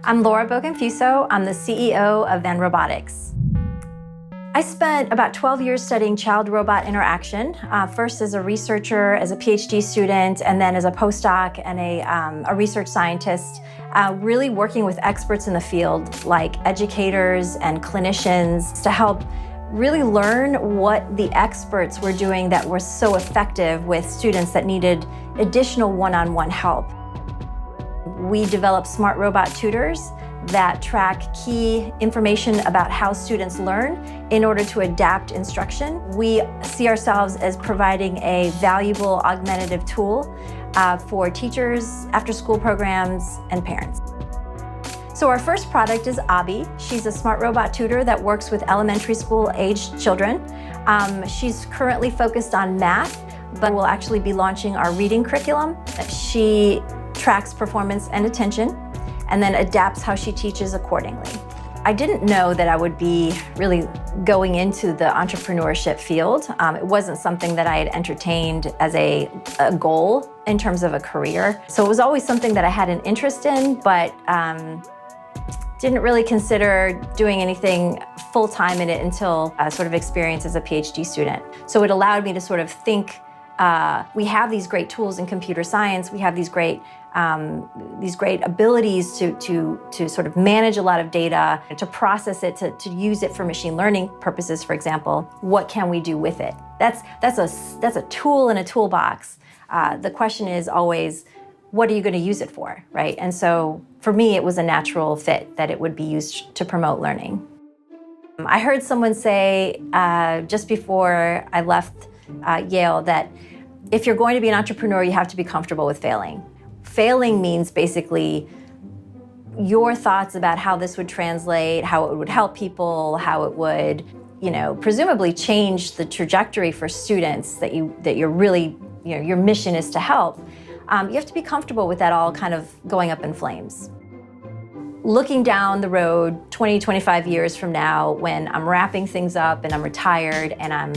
I'm Laura Boccanfuso. I'm the CEO of Then Robotics. I spent about 12 years studying child-robot interaction, first as a researcher, as a Ph.D. student, and then as a postdoc and a research scientist, really working with experts in the field like educators and clinicians to help really learn what the experts were doing that were so effective with students that needed additional one-on-one help. We developed Smart Robot Tutors that track key information about how students learn in order to adapt instruction. We see ourselves as providing a valuable augmentative tool for teachers, after-school programs, and parents. So our first product is ABii. She's a smart robot tutor that works with elementary school-aged children. She's currently focused on math, but we'll actually be launching our reading curriculum. She tracks performance and attention, and then adapts how she teaches accordingly. I didn't know that I would be really going into the entrepreneurship field. It wasn't something that I had entertained as a goal in terms of a career. So it was always something that I had an interest in, but didn't really consider doing anything full-time in it until sort of experience as a PhD student. So it allowed me to sort of think, we have these great tools in computer science, we have these great abilities to sort of manage a lot of data, to process it, to use it for machine learning purposes, for example. What can we do with it? That's a tool in a toolbox. The question is always, what are you going to use it for, right? And so for me, it was a natural fit that it would be used to promote learning. I heard someone say just before I left Yale that if you're going to be an entrepreneur, you have to be comfortable with failing. Failing means basically your thoughts about how this would translate, how it would help people, how it would, presumably change the trajectory for students that you're really, your mission is to help. You have to be comfortable with that all kind of going up in flames. Looking down the road 20, 25 years from now, when I'm wrapping things up and I'm retired and I'm,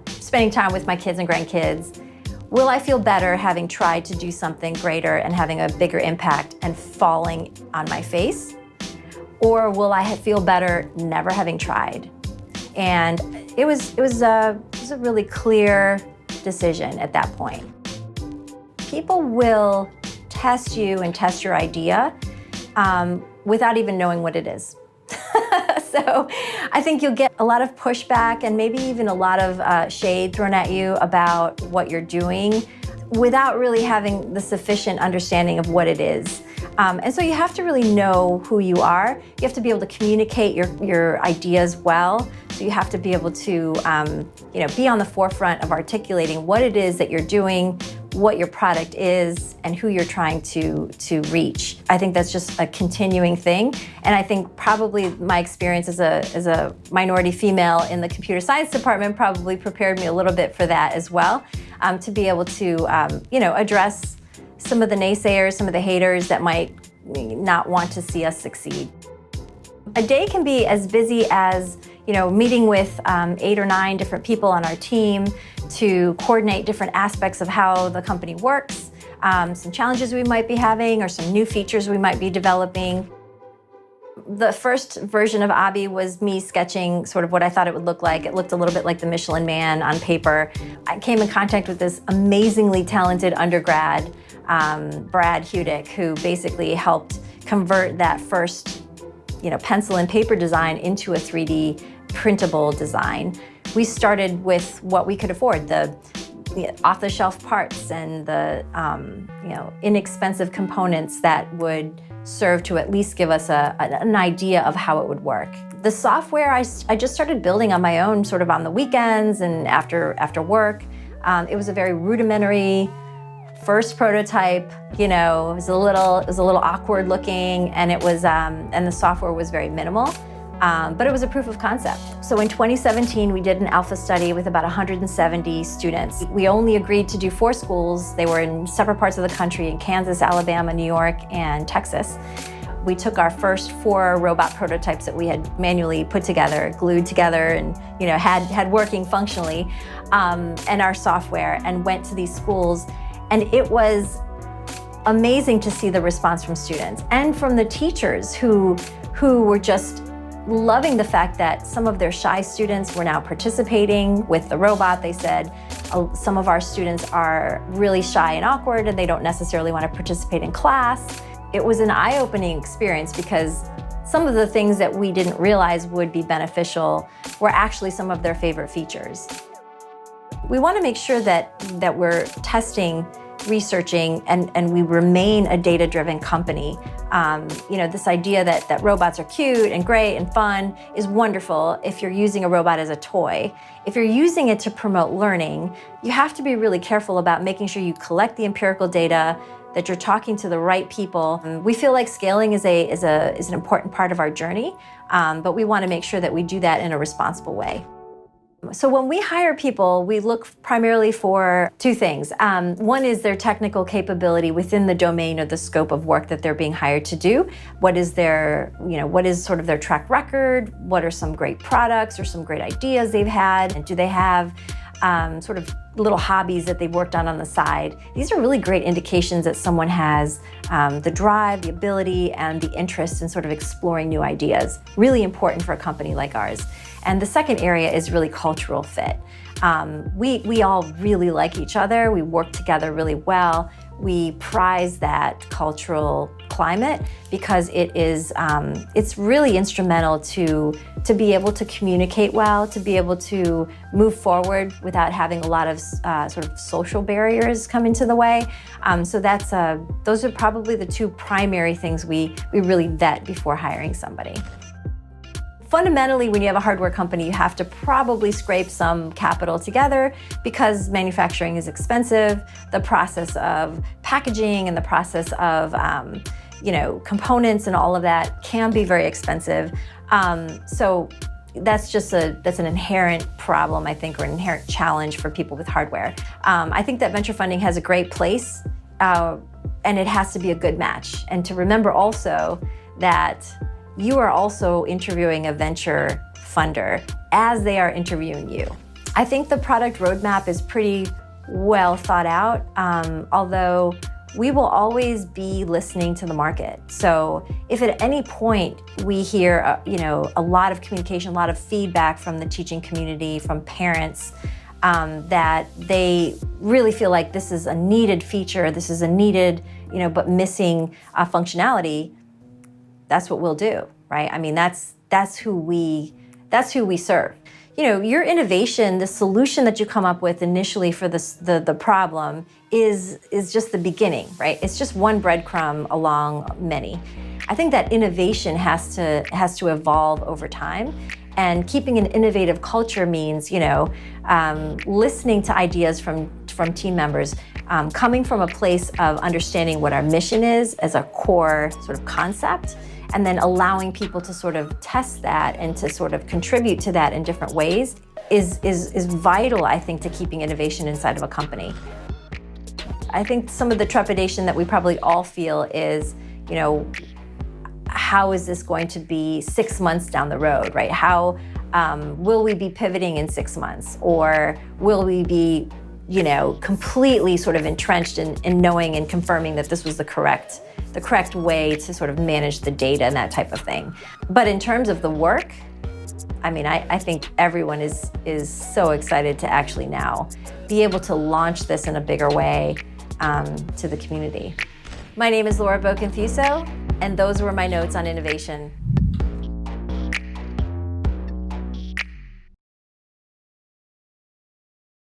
spending time with my kids and grandkids, will I feel better having tried to do something greater and having a bigger impact and falling on my face? Or will I feel better never having tried? And it was a really clear decision at that point. People will test you and test your idea without even knowing what it is. So I think you'll get a lot of pushback and maybe even a lot of shade thrown at you about what you're doing without really having the sufficient understanding of what it is. And so you have to really know who you are. You have to be able to communicate your ideas well. So you have to be able to be on the forefront of articulating what it is that you're doing, what your product is, and who you're trying to reach. I think that's just a continuing thing. And I think probably my experience as a minority female in the computer science department probably prepared me a little bit for that as well, to be able to address some of the naysayers, some of the haters that might not want to see us succeed. A day can be as busy as meeting with 8 or 9 different people on our team to coordinate different aspects of how the company works, some challenges we might be having or some new features we might be developing. The first version of ABii was me sketching sort of what I thought it would look like. It looked a little bit like the Michelin Man on paper. I came in contact with this amazingly talented undergrad, Brad Hudick, who basically helped convert that first pencil and paper design into a 3D printable design. We started with what we could afford, the off-the-shelf parts and the inexpensive components that would serve to at least give us an idea of how it would work. The software I just started building on my own, sort of on the weekends and after work. It was a very rudimentary first prototype. It was a little awkward looking, and it was and the software was very minimal. But it was a proof of concept. So in 2017, we did an alpha study with about 170 students. We only agreed to do 4 schools. They were in separate parts of the country, in Kansas, Alabama, New York, and Texas. We took our first 4 robot prototypes that we had manually put together, glued together, and had working functionally, and our software, and went to these schools. And it was amazing to see the response from students and from the teachers who were just loving the fact that some of their shy students were now participating with the robot. They said some of our students are really shy and awkward and they don't necessarily want to participate in class. It was an eye-opening experience because some of the things that we didn't realize would be beneficial were actually some of their favorite features. We want to make sure that we're testing, researching, and we remain a data-driven company. This idea that robots are cute and great and fun is wonderful if you're using a robot as a toy. If you're using it to promote learning, you have to be really careful about making sure you collect the empirical data, that you're talking to the right people. We feel like scaling is an important part of our journey, but we want to make sure that we do that in a responsible way. So when we hire people, we look primarily for two things. One is their technical capability within the domain or the scope of work that they're being hired to do. What is sort of their track record? What are some great products or some great ideas they've had? And do they have sort of little hobbies that they've worked on the side? These are really great indications that someone has the drive, the ability, and the interest in sort of exploring new ideas. Really important for a company like ours. And the second area is really cultural fit. We all really like each other. We work together really well. We prize that cultural climate because it's really instrumental to be able to communicate well, to be able to move forward without having a lot of sort of social barriers come into the way. So those are probably the two primary things we really vet before hiring somebody. Fundamentally, when you have a hardware company, you have to probably scrape some capital together because manufacturing is expensive. The process of packaging and the process of components and all of that can be very expensive. So that's an inherent problem, I think, or an inherent challenge for people with hardware. I think that venture funding has a great place, and it has to be a good match. And to remember also that you are also interviewing a venture funder as they are interviewing you. I think the product roadmap is pretty well thought out, although we will always be listening to the market. So if at any point we hear a lot of communication, a lot of feedback from the teaching community, from parents, that they really feel like this is a needed feature, this is a needed, but missing functionality, that's what we'll do, right? I mean, that's who we serve. Your innovation, the solution that you come up with initially for the problem is just the beginning, right? It's just one breadcrumb along many. I think that innovation has to evolve over time, and keeping an innovative culture means, listening to ideas from team members, coming from a place of understanding what our mission is as a core sort of concept, and then allowing people to sort of test that and to sort of contribute to that in different ways is vital, I think, to keeping innovation inside of a company. I think some of the trepidation that we probably all feel is, how is this going to be 6 months down the road, right? How will we be pivoting in 6 months? Or will we be, completely sort of entrenched in knowing and confirming that this was the correct way to sort of manage the data and that type of thing. But in terms of the work, I mean, I think everyone is so excited to actually now be able to launch this in a bigger way to the community. My name is Boccanfuso, and those were my notes on innovation.